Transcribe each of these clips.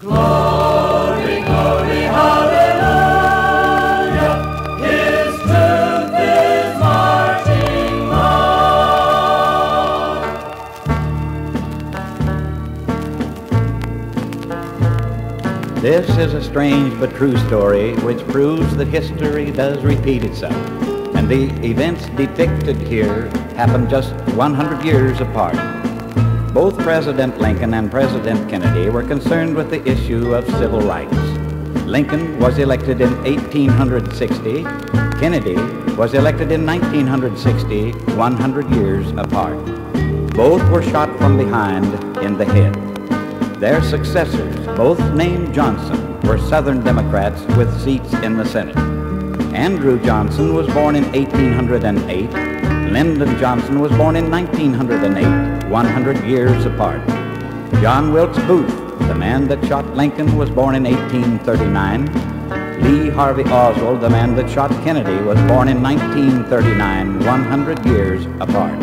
Glory, glory, hallelujah, His truth is marching on. This is a strange but true story which proves that history does repeat itself, and the events depicted here happened just 100 years apart. Both President Lincoln and President Kennedy were concerned with the issue of civil rights. Lincoln was elected in 1860. Kennedy was elected in 1960, 100 years apart. Both were shot from behind in the head. Their successors, both named Johnson, were Southern Democrats with seats in the Senate. Andrew Johnson was born in 1808. Lyndon Johnson was born in 1908, 100 years apart. John Wilkes Booth, the man that shot Lincoln, was born in 1839. Lee Harvey Oswald, the man that shot Kennedy, was born in 1939, 100 years apart.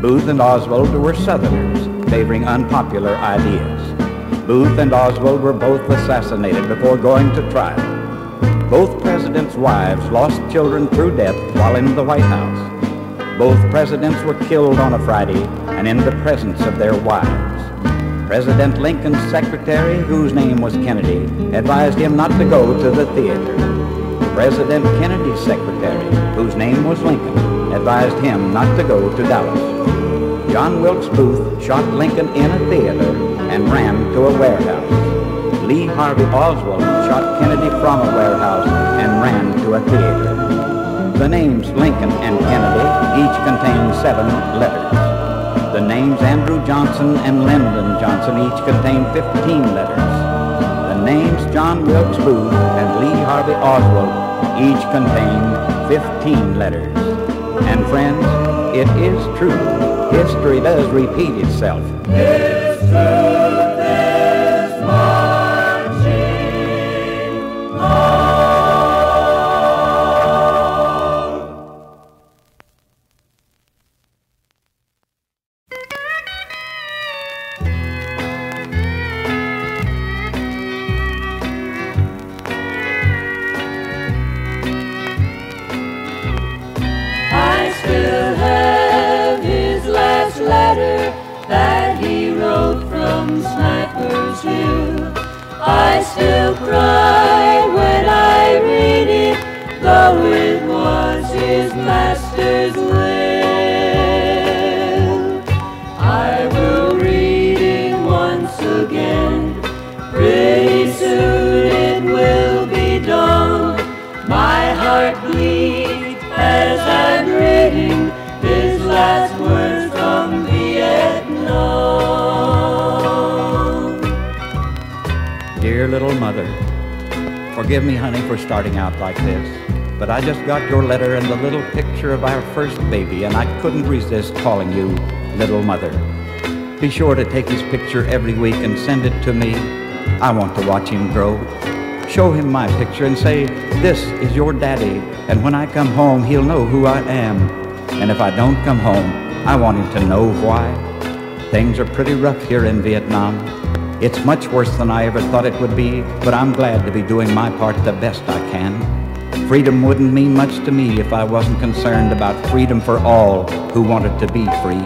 Booth and Oswald were Southerners, favoring unpopular ideas. Booth and Oswald were both assassinated before going to trial. Both presidents' wives lost children through death while in the White House. Both presidents were killed on a Friday and in the presence of their wives. President Lincoln's secretary, whose name was Kennedy, advised him not to go to the theater. President Kennedy's secretary, whose name was Lincoln, advised him not to go to Dallas. John Wilkes Booth shot Lincoln in a theater and ran to a warehouse. Lee Harvey Oswald shot Kennedy from a warehouse and ran to a theater. The names Lincoln and Kennedy each contain 7 letters. The names Andrew Johnson and Lyndon Johnson each contain 15 letters. The names John Wilkes Booth and Lee Harvey Oswald each contain 15 letters. And friends, it is true. History does repeat itself. His truth is marching on. I still have his last letter that he wrote from Sniper's Hill. I still cry when I read it, though it was his master's will. I will read it once again, pretty soon it will be done. My heart bleeds as I'm reading his last words from Vietnam. Dear little mother, forgive me, honey, for starting out like this, but I just got your letter and the little picture of our first baby, and I couldn't resist calling you little mother. Be sure to take his picture every week and send it to me. I want to watch him grow. Show him my picture and say, this is your daddy, and when I come home, he'll know who I am. And if I don't come home, I want him to know why. Things are pretty rough here in Vietnam. It's much worse than I ever thought it would be, but I'm glad to be doing my part the best I can. Freedom wouldn't mean much to me if I wasn't concerned about freedom for all who wanted to be free.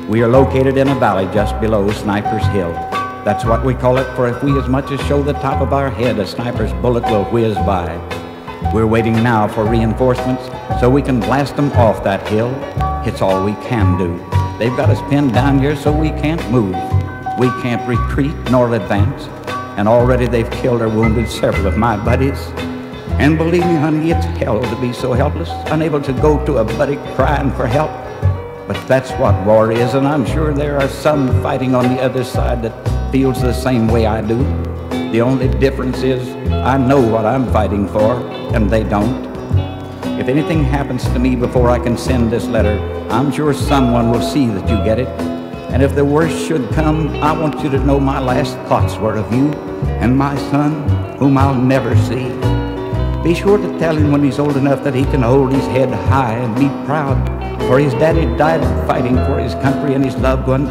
We are located in a valley just below Sniper's Hill. That's what we call it, for if we as much as show the top of our head, a sniper's bullet will whiz by. We're waiting now for reinforcements so we can blast them off that hill. It's all we can do. They've got us pinned down here so we can't move. We can't retreat nor advance, and already they've killed or wounded several of my buddies. And believe me, honey, it's hell to be so helpless, unable to go to a buddy crying for help. But that's what war is, and I'm sure there are some fighting on the other side that feels the same way I do. The only difference is I know what I'm fighting for, and they don't. If anything happens to me before I can send this letter, I'm sure someone will see that you get it. And if the worst should come, I want you to know my last thoughts were of you and my son, whom I'll never see. Be sure to tell him when he's old enough that he can hold his head high and be proud, for his daddy died fighting for his country and his loved ones,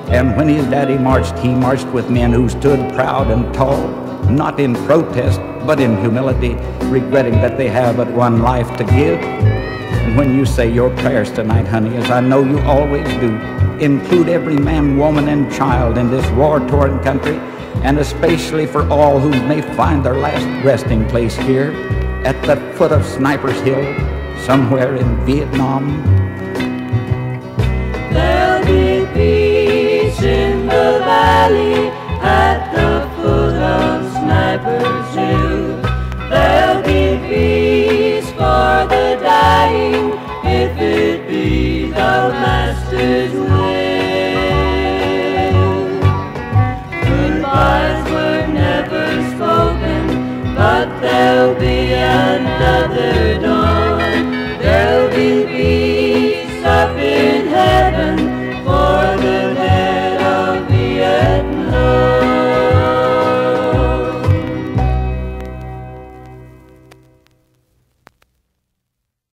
And when his daddy marched, he marched with men who stood proud and tall, not in protest, but in humility, regretting that they have but one life to give. And when you say your prayers tonight, honey, as I know you always do, include every man, woman, and child in this war-torn country, and especially for all who may find their last resting place here at the foot of Sniper's Hill, somewhere in Vietnam. There'll be peace in the valley,